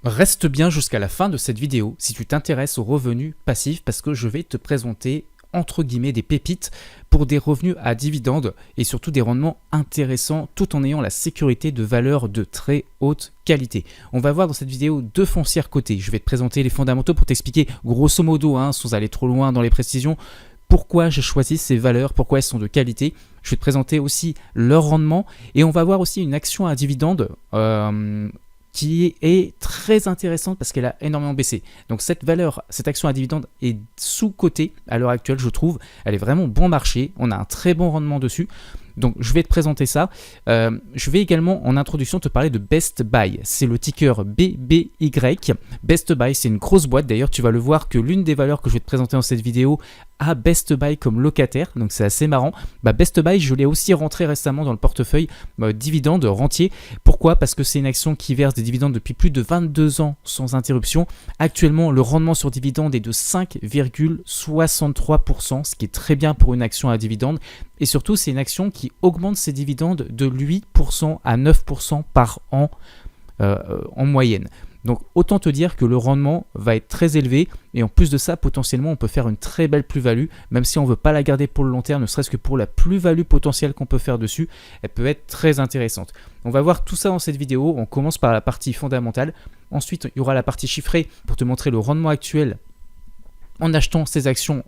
Reste bien jusqu'à la fin de cette vidéo si tu t'intéresses aux revenus passifs parce que je vais te présenter entre guillemets des pépites pour des revenus à dividendes et surtout des rendements intéressants tout en ayant la sécurité de valeurs de très haute qualité. On va voir dans cette vidéo deux foncières cotées. Je vais te présenter les fondamentaux pour t'expliquer grosso modo, sans aller trop loin dans les précisions, pourquoi j'ai choisi ces valeurs, pourquoi elles sont de qualité. Je vais te présenter aussi leur rendement et on va voir aussi une action à dividendes qui est très intéressante parce qu'elle a énormément baissé. Donc cette valeur, cette action à dividende est sous-cotée à l'heure actuelle, je trouve. Elle est vraiment bon marché, on a un très bon rendement dessus. Donc je vais te présenter ça. Je vais également en introduction te parler de Best Buy. C'est le ticker BBY. Best Buy, c'est une grosse boîte. D'ailleurs, tu vas le voir que l'une des valeurs que je vais te présenter dans cette vidéo a Best Buy comme locataire. Donc c'est assez marrant. Best Buy, je l'ai aussi rentré récemment dans le portefeuille dividende rentier. Pourquoi? Parce que c'est une action qui verse des dividendes depuis plus de 22 ans sans interruption. Actuellement, le rendement sur dividende est de 5,63%, ce qui est très bien pour une action à dividende. Et surtout, c'est une action qui augmente ses dividendes de 8% à 9% par an en moyenne. Donc autant te dire que le rendement va être très élevé et en plus de ça, potentiellement, on peut faire une très belle plus-value, même si on ne veut pas la garder pour le long terme, ne serait-ce que pour la plus-value potentielle qu'on peut faire dessus, elle peut être très intéressante. On va voir tout ça dans cette vidéo. On commence par la partie fondamentale. Ensuite, il y aura la partie chiffrée pour te montrer le rendement actuel en achetant ces actions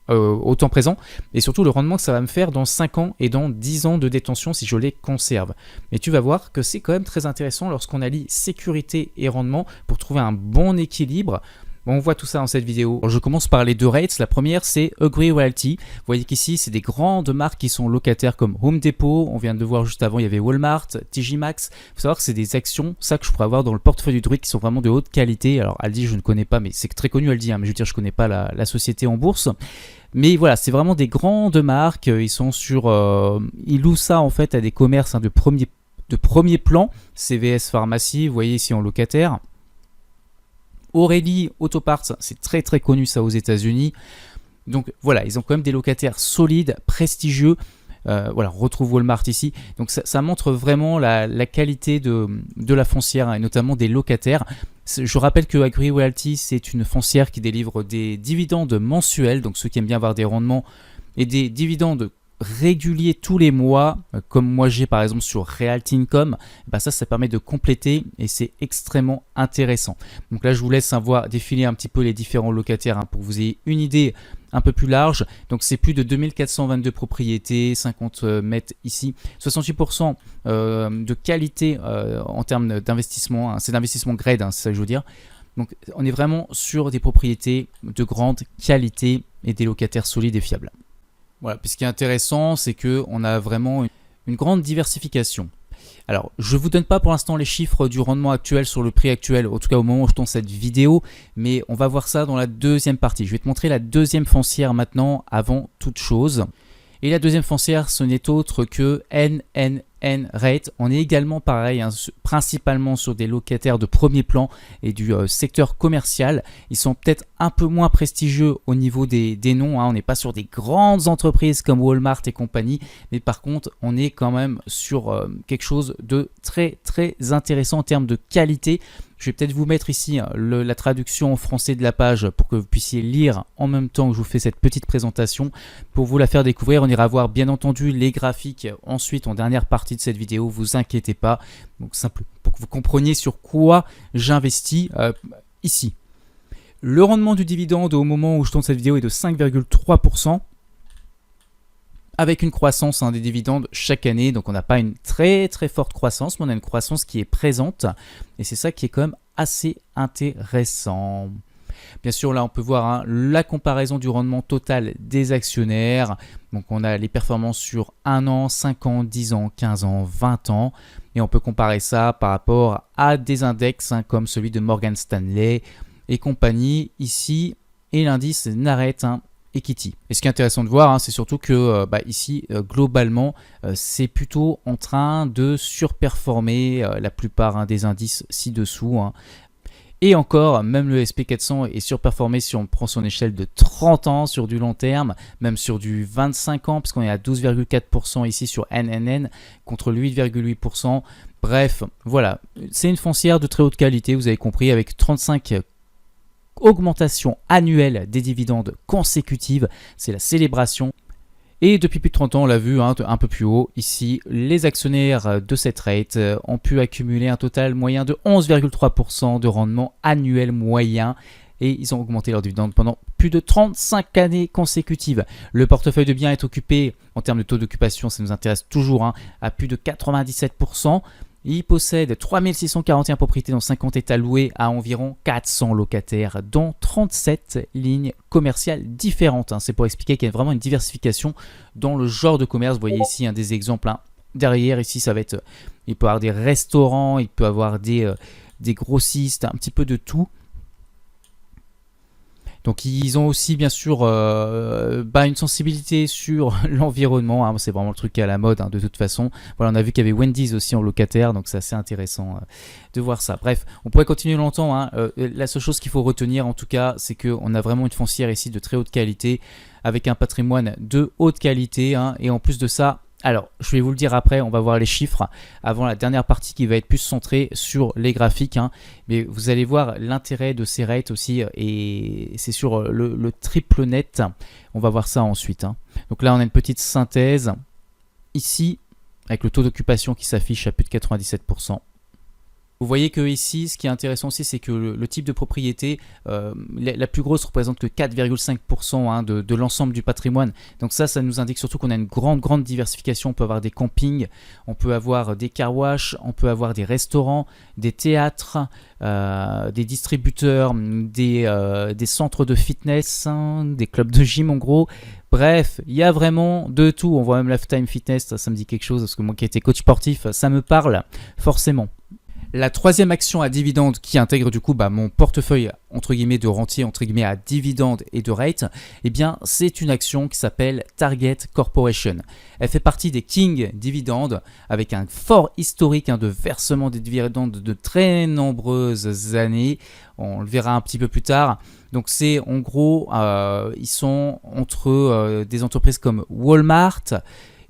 au temps présent et surtout le rendement que ça va me faire dans 5 ans et dans 10 ans de détention si je les conserve. Mais tu vas voir que c'est quand même très intéressant lorsqu'on allie sécurité et rendement pour trouver un bon équilibre. On voit tout ça dans cette vidéo. Alors, je commence par les deux rates. La première, c'est Agree Realty. Vous voyez qu'ici, c'est des grandes marques qui sont locataires comme Home Depot. On vient de voir juste avant, il y avait Walmart, TJ Maxx. Il faut savoir que c'est des actions, ça que je pourrais avoir dans le portefeuille du Druid qui sont vraiment de haute qualité. Alors, Aldi, je ne connais pas, mais c'est très connu Aldi. Mais je veux dire, je ne connais pas la société en bourse. Mais voilà, c'est vraiment des grandes marques. Ils sont sur, ils louent ça en fait à des commerces de premier plan. CVS Pharmacie, vous voyez ici en locataire. O'Reilly Auto Parts, c'est très très connu ça aux États-Unis. Donc voilà, ils ont quand même des locataires solides, prestigieux. Voilà, on retrouve Walmart ici. Donc ça montre vraiment la qualité de la foncière et notamment des locataires. Je rappelle que Agree Realty, c'est une foncière qui délivre des dividendes mensuels. Donc ceux qui aiment bien avoir des rendements et des dividendes réguliers tous les mois, comme moi j'ai par exemple sur Realty Income, ça permet de compléter et c'est extrêmement intéressant. Donc là je vous laisse voir défiler un petit peu les différents locataires pour que vous ayez une idée un peu plus large. Donc c'est plus de 2422 propriétés, 50 mètres ici, 68% de qualité en termes d'investissement, c'est d'investissement grade, c'est ça que je veux dire. Donc on est vraiment sur des propriétés de grande qualité et des locataires solides et fiables. Voilà, puis ce qui est intéressant, c'est qu'on a vraiment une grande diversification. Alors, je ne vous donne pas pour l'instant les chiffres du rendement actuel sur le prix actuel, en tout cas au moment où je tourne cette vidéo, mais on va voir ça dans la deuxième partie. Je vais te montrer la deuxième foncière maintenant, avant toute chose. Et la deuxième foncière, ce n'est autre que NNN Rate. On est également pareil, principalement sur des locataires de premier plan et du secteur commercial. Ils sont peut-être un peu moins prestigieux au niveau des noms. On n'est pas sur des grandes entreprises comme Walmart et compagnie, mais par contre, on est quand même sur quelque chose de très très intéressant en termes de qualité. Je vais peut-être vous mettre ici la traduction en français de la page pour que vous puissiez lire en même temps que je vous fais cette petite présentation. Pour vous la faire découvrir, on ira voir bien entendu les graphiques ensuite en dernière partie de cette vidéo, vous inquiétez pas. Donc simple pour que vous compreniez sur quoi j'investis ici. Le rendement du dividende au moment où je tourne cette vidéo est de 5,3%. Avec une croissance des dividendes chaque année, donc on n'a pas une très très forte croissance, mais on a une croissance qui est présente et c'est ça qui est quand même assez intéressant. Bien sûr, là on peut voir la comparaison du rendement total des actionnaires. Donc on a les performances sur 1 an, 5 ans, 10 ans, 15 ans, 20 ans et on peut comparer ça par rapport à des index comme celui de Morgan Stanley et compagnie ici et l'indice Nareit Equity. Et ce qui est intéressant de voir, c'est surtout que ici, globalement, c'est plutôt en train de surperformer la plupart des indices ci-dessous. Et encore, même le SP400 est surperformé si on prend son échelle de 30 ans sur du long terme, même sur du 25 ans, puisqu'on est à 12,4% ici sur NNN, contre le 8,8% Bref, voilà, c'est une foncière de très haute qualité, vous avez compris, avec 35 augmentations annuelles des dividendes consécutives, c'est la célébration. Et depuis plus de 30 ans, on l'a vu un peu plus haut, ici, les actionnaires de cette rate ont pu accumuler un total moyen de 11,3% de rendement annuel moyen. Et ils ont augmenté leurs dividendes pendant plus de 35 années consécutives. Le portefeuille de biens est occupé, en termes de taux d'occupation, ça nous intéresse toujours, à plus de 97%. Il possède 3641 propriétés dans 50 états loués à environ 400 locataires, dont 37 lignes commerciales différentes. C'est pour expliquer qu'il y a vraiment une diversification dans le genre de commerce. Vous voyez ici des exemples. Derrière, ici, ça va être, il peut y avoir des restaurants, il peut y avoir des grossistes, un petit peu de tout. Donc ils ont aussi bien sûr une sensibilité sur l'environnement, c'est vraiment le truc à la mode de toute façon. Voilà, on a vu qu'il y avait Wendy's aussi en locataire, donc c'est assez intéressant de voir ça. Bref, on pourrait continuer longtemps. La seule chose qu'il faut retenir en tout cas, c'est qu'on a vraiment une foncière ici de très haute qualité, avec un patrimoine de haute qualité, et en plus de ça, alors, je vais vous le dire après, on va voir les chiffres avant la dernière partie qui va être plus centrée sur les graphiques. Mais vous allez voir l'intérêt de ces rates aussi, et c'est sur le triple net. On va voir ça ensuite. Donc là, on a une petite synthèse ici, avec le taux d'occupation qui s'affiche à plus de 97%. Vous voyez que ici, ce qui est intéressant aussi, c'est que le type de propriété, la plus grosse représente que 4,5% de l'ensemble du patrimoine. Donc ça nous indique surtout qu'on a une grande diversification. On peut avoir des campings, on peut avoir des car wash, on peut avoir des restaurants, des théâtres, des distributeurs, des centres de fitness, des clubs de gym en gros. Bref, il y a vraiment de tout. On voit même Lifetime Fitness, ça me dit quelque chose, parce que moi qui ai été coach sportif, ça me parle forcément. La troisième action à dividende qui intègre du coup mon portefeuille entre guillemets de rentier entre guillemets à dividende et de rate, eh bien c'est une action qui s'appelle Target Corporation. Elle fait partie des King Dividendes avec un fort historique de versement des dividendes de très nombreuses années. On le verra un petit peu plus tard. Donc c'est en gros, ils sont entre des entreprises comme Walmart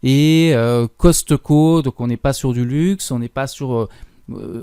et Costco. Donc on n'est pas sur du luxe, on n'est pas sur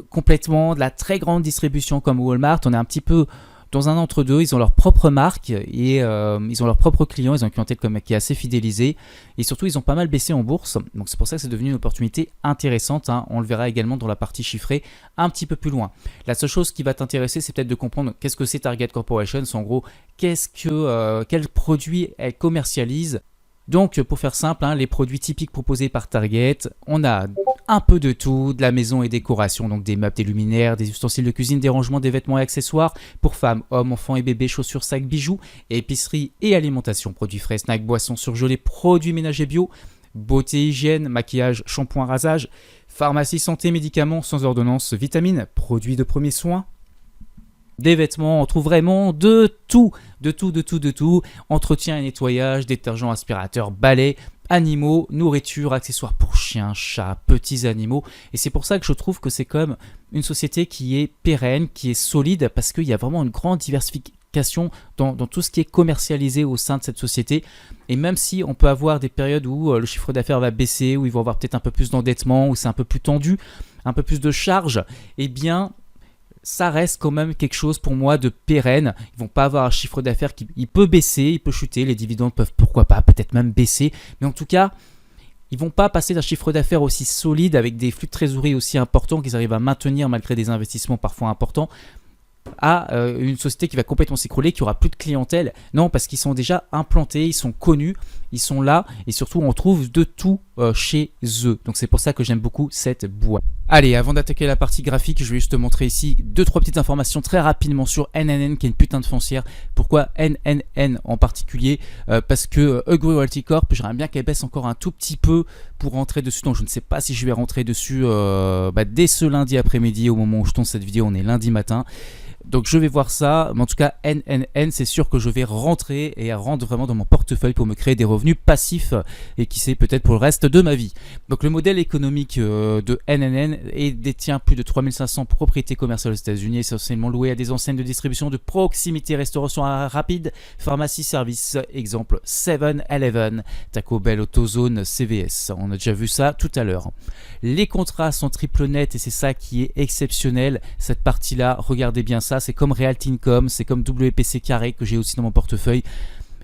complètement de la très grande distribution comme Walmart. On est un petit peu dans un entre-deux. Ils ont leur propre marque et ils ont leurs propres clients. Ils ont une clientèle qui est assez fidélisée et surtout ils ont pas mal baissé en bourse. Donc c'est pour ça que c'est devenu une opportunité intéressante. On le verra également dans la partie chiffrée un petit peu plus loin. La seule chose qui va t'intéresser, c'est peut-être de comprendre qu'est-ce que c'est Target Corporation. C'est en gros quels produits elle commercialise. Donc pour faire simple, les produits typiques proposés par Target, on a un peu de tout, de la maison et décoration, donc des meubles, des luminaires, des ustensiles de cuisine, des rangements, des vêtements et accessoires pour femmes, hommes, enfants et bébés, chaussures, sacs, bijoux, épicerie et alimentation, produits frais, snacks, boissons surgelés, produits ménagers bio, beauté, hygiène, maquillage, shampoing, rasage, pharmacie, santé, médicaments sans ordonnance, vitamines, produits de premiers soins. Des vêtements, on trouve vraiment de tout, entretien et nettoyage, détergents, aspirateurs, balais, animaux, nourriture, accessoires pour chiens, chats, petits animaux. Et c'est pour ça que je trouve que c'est comme une société qui est pérenne, qui est solide, parce qu'il y a vraiment une grande diversification dans tout ce qui est commercialisé au sein de cette société. Et même si on peut avoir des périodes où le chiffre d'affaires va baisser, où ils vont avoir peut-être un peu plus d'endettement, où c'est un peu plus tendu, un peu plus de charges, eh bien ça reste quand même quelque chose pour moi de pérenne. Ils vont pas avoir un chiffre d'affaires il peut baisser, il peut chuter, les dividendes peuvent pourquoi pas peut-être même baisser, mais en tout cas ils vont pas passer d'un chiffre d'affaires aussi solide avec des flux de trésorerie aussi importants qu'ils arrivent à maintenir malgré des investissements parfois importants à une société qui va complètement s'écrouler, qui aura plus de clientèle. Non, parce qu'ils sont déjà implantés, ils sont connus, ils sont là et surtout on trouve de tout chez eux. Donc c'est pour ça que j'aime beaucoup cette boîte. Allez, avant d'attaquer la partie graphique, je vais juste te montrer ici 2-3 petites informations très rapidement sur NNN qui est une putain de foncière. Pourquoi NNN en particulier? Parce que Agree Realty Corp, j'aimerais bien qu'elle baisse encore un tout petit peu pour rentrer dessus. Donc je ne sais pas si je vais rentrer dessus dès ce lundi après-midi. Au moment où je tourne cette vidéo, on est lundi matin. Donc je vais voir ça, mais en tout cas NNN, c'est sûr que je vais rentrer et rentrer vraiment dans mon portefeuille pour me créer des revenus passifs et qui sait peut-être pour le reste de ma vie. Donc le modèle économique de NNN détient plus de 3500 propriétés commerciales aux États-Unis, essentiellement louées à des enseignes de distribution de proximité, restauration rapide, pharmacie, service, exemple 7-Eleven, Taco Bell, AutoZone, CVS. On a déjà vu ça tout à l'heure. Les contrats sont triple net et c'est ça qui est exceptionnel. Cette partie-là, regardez bien ça, c'est comme Realty Income, c'est comme WPC Carré que j'ai aussi dans mon portefeuille.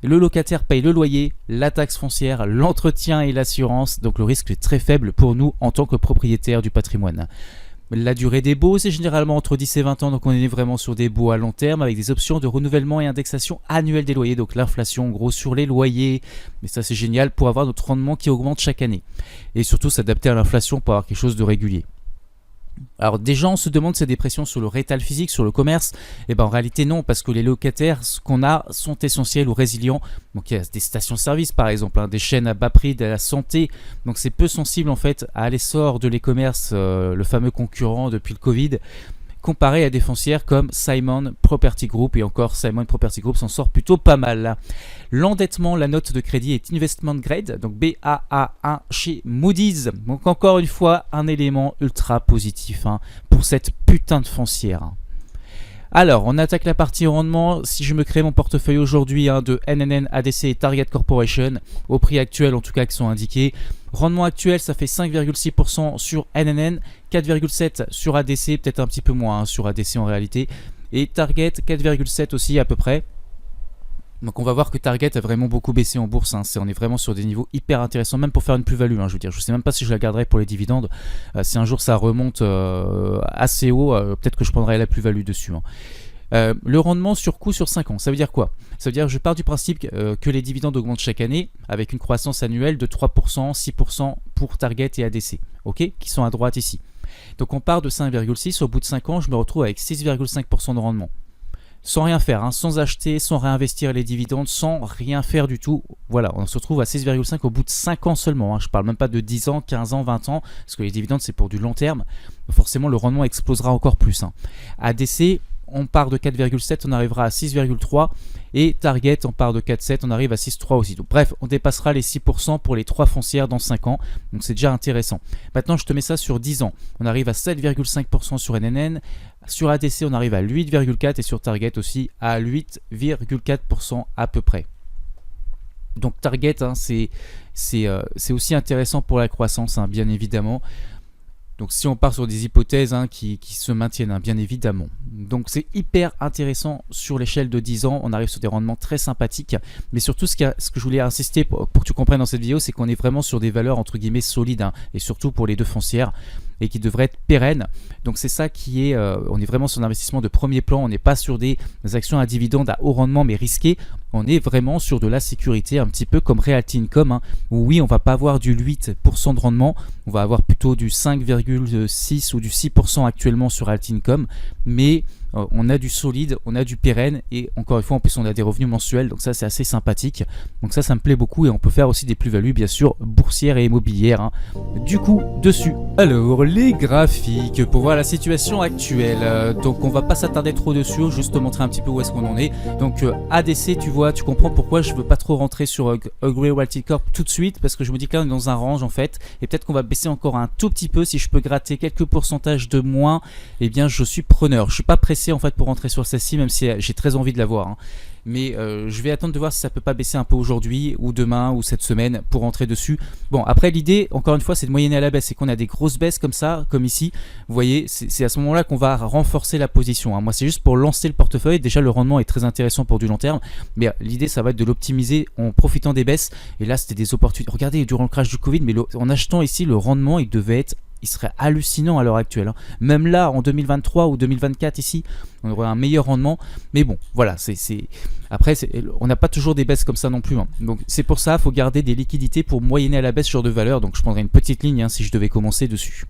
Le locataire paye le loyer, la taxe foncière, l'entretien et l'assurance, donc le risque est très faible pour nous en tant que propriétaires du patrimoine. La durée des baux, c'est généralement entre 10 et 20 ans, donc on est vraiment sur des baux à long terme avec des options de renouvellement et indexation annuelle des loyers, donc l'inflation en gros sur les loyers, mais ça c'est génial pour avoir notre rendement qui augmente chaque année. Et surtout s'adapter à l'inflation pour avoir quelque chose de régulier. Alors des gens se demandent si c'est des pressions sur le rétal physique, sur le commerce. Et ben en réalité non, parce que les locataires qu'on a sont essentiels ou résilients. Donc il y a des stations-service par exemple, des chaînes à bas prix, de la santé. Donc c'est peu sensible en fait à l'essor de l'e-commerce, le fameux concurrent depuis le Covid, comparé à des foncières comme Simon Property Group. Et encore, Simon Property Group s'en sort plutôt pas mal. L'endettement, la note de crédit est investment grade, donc Baa1 chez Moody's. Donc encore une fois, un élément ultra positif pour cette putain de foncière. Alors, on attaque la partie rendement. Si je me crée mon portefeuille aujourd'hui de NNN, ADC et Target Corporation, au prix actuel en tout cas qui sont indiqués, rendement actuel, ça fait 5,6% sur NNN, 4,7% sur ADC, peut-être un petit peu moins sur ADC en réalité, et Target 4,7% aussi à peu près. Donc on va voir que Target a vraiment beaucoup baissé en bourse, on est vraiment sur des niveaux hyper intéressants, même pour faire une plus-value, je veux dire, je sais même pas si je la garderai pour les dividendes, si un jour ça remonte assez haut, peut-être que je prendrai la plus-value dessus. Le rendement sur coût sur 5 ans, ça veut dire quoi? Ça veut dire que je pars du principe que les dividendes augmentent chaque année avec une croissance annuelle de 3%, 6% pour Target et ADC, ok, qui sont à droite ici. Donc on part de 5,6, au bout de 5 ans je me retrouve avec 6,5% de rendement. Sans rien faire, sans acheter, sans réinvestir les dividendes, sans rien faire du tout. Voilà, on se retrouve à 6,5 au bout de 5 ans seulement. Je ne parle même pas de 10 ans, 15 ans, 20 ans, parce que les dividendes c'est pour du long terme. Forcément le rendement explosera encore plus. ADC, on part de 4,7, on arrivera à 6,3. Et Target, on part de 4,7, on arrive à 6,3 aussi. Donc bref, on dépassera les 6% pour les 3 foncières dans 5 ans. Donc c'est déjà intéressant. Maintenant, je te mets ça sur 10 ans. On arrive à 7,5% sur NNN. Sur ADC, on arrive à 8,4% et sur Target aussi à 8,4% à peu près. Donc Target, c'est aussi intéressant pour la croissance, bien évidemment. Donc si on part sur des hypothèses qui se maintiennent, bien évidemment. Donc c'est hyper intéressant sur l'échelle de 10 ans, on arrive sur des rendements très sympathiques. Mais surtout ce que je voulais insister pour que tu comprennes dans cette vidéo, c'est qu'on est vraiment sur des valeurs entre guillemets solides, et surtout pour les deux foncières, et qui devraient être pérennes. Donc c'est ça qui est, on est vraiment sur un investissement de premier plan, on n'est pas sur des actions à dividendes à haut rendement mais risquées, on est vraiment sur de la sécurité, un petit peu comme Realty Income, où oui on va pas avoir du 8% de rendement, on va avoir plutôt du 5,6 ou du 6% actuellement sur Realty Income, mais on a du solide, on a du pérenne, et encore une fois en plus on a des revenus mensuels, donc ça c'est assez sympathique. Donc ça me plaît beaucoup, et on peut faire aussi des plus-values bien sûr boursières et immobilières du coup dessus. Alors les graphiques pour voir la situation actuelle, donc on va pas s'attarder trop dessus, juste te montrer un petit peu où est-ce qu'on en est. Donc ADC, tu vois, tu comprends pourquoi je veux pas trop rentrer sur Agree Realty Corp tout de suite, parce que je me dis que là on est dans un range en fait, et peut-être qu'on va baisser encore un tout petit peu. Si je peux gratter quelques pourcentages de moins, eh bien je suis preneur. Je suis pas pressé en fait pour rentrer sur celle-ci, même si j'ai très envie de la voir, mais je vais attendre de voir si ça peut pas baisser un peu aujourd'hui ou demain ou cette semaine pour rentrer dessus. Bon, après l'idée encore une fois c'est de moyenner à la baisse, c'est qu'on a des grosses baisses comme ça, comme ici, vous voyez, c'est à ce moment là qu'on va renforcer la position, Moi c'est juste pour lancer le portefeuille. Déjà le rendement est très intéressant pour du long terme, mais l'idée ça va être de l'optimiser en profitant des baisses, et là c'était des opportunités. Regardez durant le crash du Covid, mais en achetant ici le rendement il serait hallucinant à l'heure actuelle, Même là, en 2023 ou 2024 ici, on aurait un meilleur rendement. Mais bon, voilà, après, on n'a pas toujours des baisses comme ça non plus. Donc c'est pour ça, il faut garder des liquidités pour moyenner à la baisse sur de valeur. Donc je prendrais une petite ligne si je devais commencer dessus.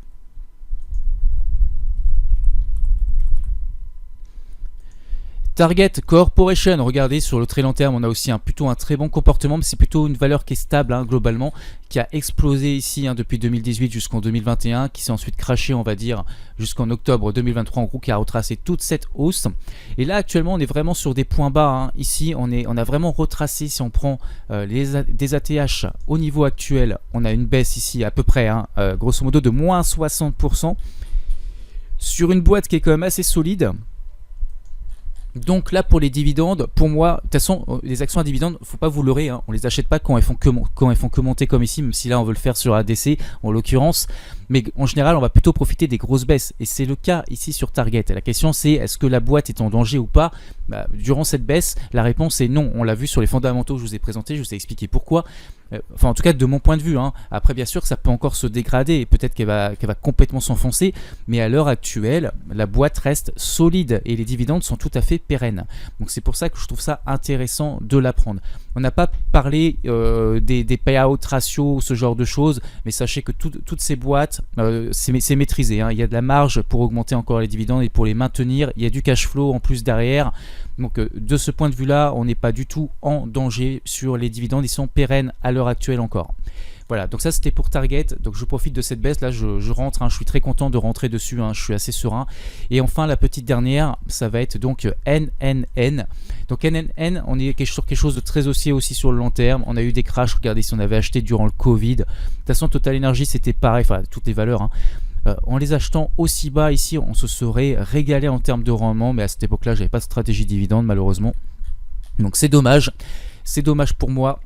Target Corporation, regardez sur le très long terme, on a aussi plutôt un très bon comportement, mais c'est plutôt une valeur qui est stable globalement, qui a explosé ici depuis 2018 jusqu'en 2021, qui s'est ensuite crashé on va dire jusqu'en octobre 2023 en gros, qui a retracé toute cette hausse. Et là actuellement on est vraiment sur des points bas, ici on a vraiment retracé, si on prend des ATH au niveau actuel, on a une baisse ici à peu près, grosso modo de moins 60%, sur une boîte qui est quand même assez solide. Donc là pour les dividendes, pour moi, de toute façon les actions à dividendes, faut pas vous leurrer, on les achète pas quand elles font que monter comme ici, même si là on veut le faire sur ADC en l'occurrence, mais en général on va plutôt profiter des grosses baisses, et c'est le cas ici sur Target. La question c'est, est-ce que la boîte est en danger ou pas? Durant cette baisse, la réponse est non. On l'a vu sur les fondamentaux que je vous ai présentés, je vous ai expliqué pourquoi. Enfin en tout cas de mon point de vue, Après bien sûr ça peut encore se dégrader et peut-être qu'elle va complètement s'enfoncer, mais à l'heure actuelle la boîte reste solide et les dividendes sont tout à fait pérennes. Donc c'est pour ça que je trouve ça intéressant de la prendre. On n'a pas parlé des payout ratios, ce genre de choses, mais sachez que toutes ces boîtes, c'est maîtrisé, Il y a de la marge pour augmenter encore les dividendes et pour les maintenir, il y a du cash flow en plus derrière. Donc de ce point de vue là, on n'est pas du tout en danger sur les dividendes, ils sont pérennes à l'heure actuelle encore. Voilà, donc ça c'était pour Target. Donc je profite de cette baisse là, je rentre, je suis très content de rentrer dessus, je suis assez serein. Et enfin la petite dernière, ça va être donc NNN. Donc NNN, on est sur quelque chose de très haussier aussi sur le long terme. On a eu des crashs, regardez si on avait acheté durant le Covid. De toute façon Total Energy c'était pareil, enfin toutes les valeurs, en les achetant aussi bas ici, on se serait régalé en termes de rendement, mais à cette époque là j'avais pas de stratégie dividende malheureusement, donc c'est dommage pour moi.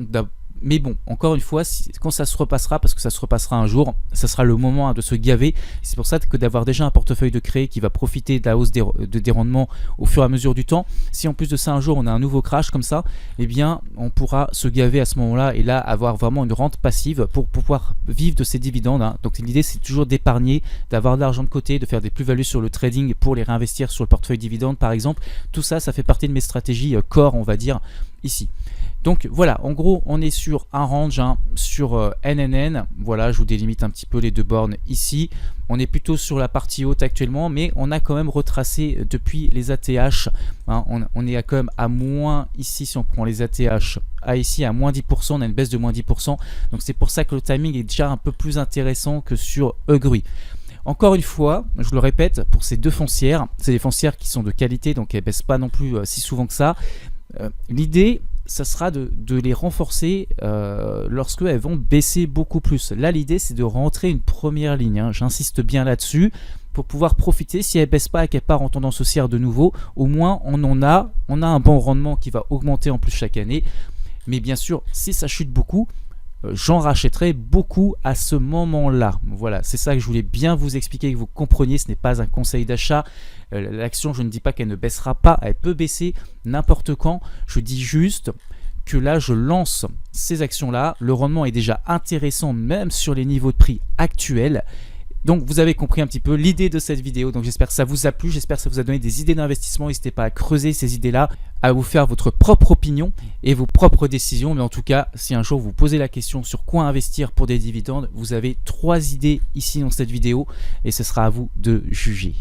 Mais bon, encore une fois, quand ça se repassera, parce que ça se repassera un jour, ça sera le moment de se gaver. C'est pour ça que d'avoir déjà un portefeuille de créé qui va profiter de la hausse des rendements au fur et à mesure du temps, si en plus de ça un jour on a un nouveau crash comme ça, eh bien on pourra se gaver à ce moment-là et là avoir vraiment une rente passive pour pouvoir vivre de ces dividendes. Donc l'idée c'est toujours d'épargner, d'avoir de l'argent de côté, de faire des plus-values sur le trading pour les réinvestir sur le portefeuille dividende par exemple. Tout ça, ça fait partie de mes stratégies core, on va dire, ici. Donc voilà, en gros on est sur un range sur NNN, voilà je vous délimite un petit peu les deux bornes ici. On est plutôt sur la partie haute actuellement, mais on a quand même retracé depuis les ATH, on est quand même à moins ici, si on prend les ATH ici à moins 10%, on a une baisse de moins 10%, donc c'est pour ça que le timing est déjà un peu plus intéressant que sur EGRUI. Encore une fois, je le répète, pour ces deux foncières, c'est des foncières qui sont de qualité, donc elles ne baissent pas non plus si souvent que ça. L'idée, ça sera de les renforcer lorsque elles vont baisser beaucoup plus. Là, l'idée, c'est de rentrer une première ligne. J'insiste bien là-dessus pour pouvoir profiter. Si elles ne baissent pas et qu'elles partent en tendance haussière de nouveau, au moins on a un bon rendement qui va augmenter en plus chaque année. Mais bien sûr, si ça chute beaucoup, j'en rachèterai beaucoup à ce moment-là. Voilà, c'est ça que je voulais bien vous expliquer, que vous compreniez. Ce n'est pas un conseil d'achat. L'action, je ne dis pas qu'elle ne baissera pas, elle peut baisser n'importe quand. Je dis juste que là, je lance ces actions-là. Le rendement est déjà intéressant, même sur les niveaux de prix actuels. Donc vous avez compris un petit peu l'idée de cette vidéo, donc j'espère que ça vous a plu, j'espère que ça vous a donné des idées d'investissement. N'hésitez pas à creuser ces idées-là, à vous faire votre propre opinion et vos propres décisions. Mais en tout cas, si un jour vous posez la question sur quoi investir pour des dividendes, vous avez 3 idées ici dans cette vidéo et ce sera à vous de juger.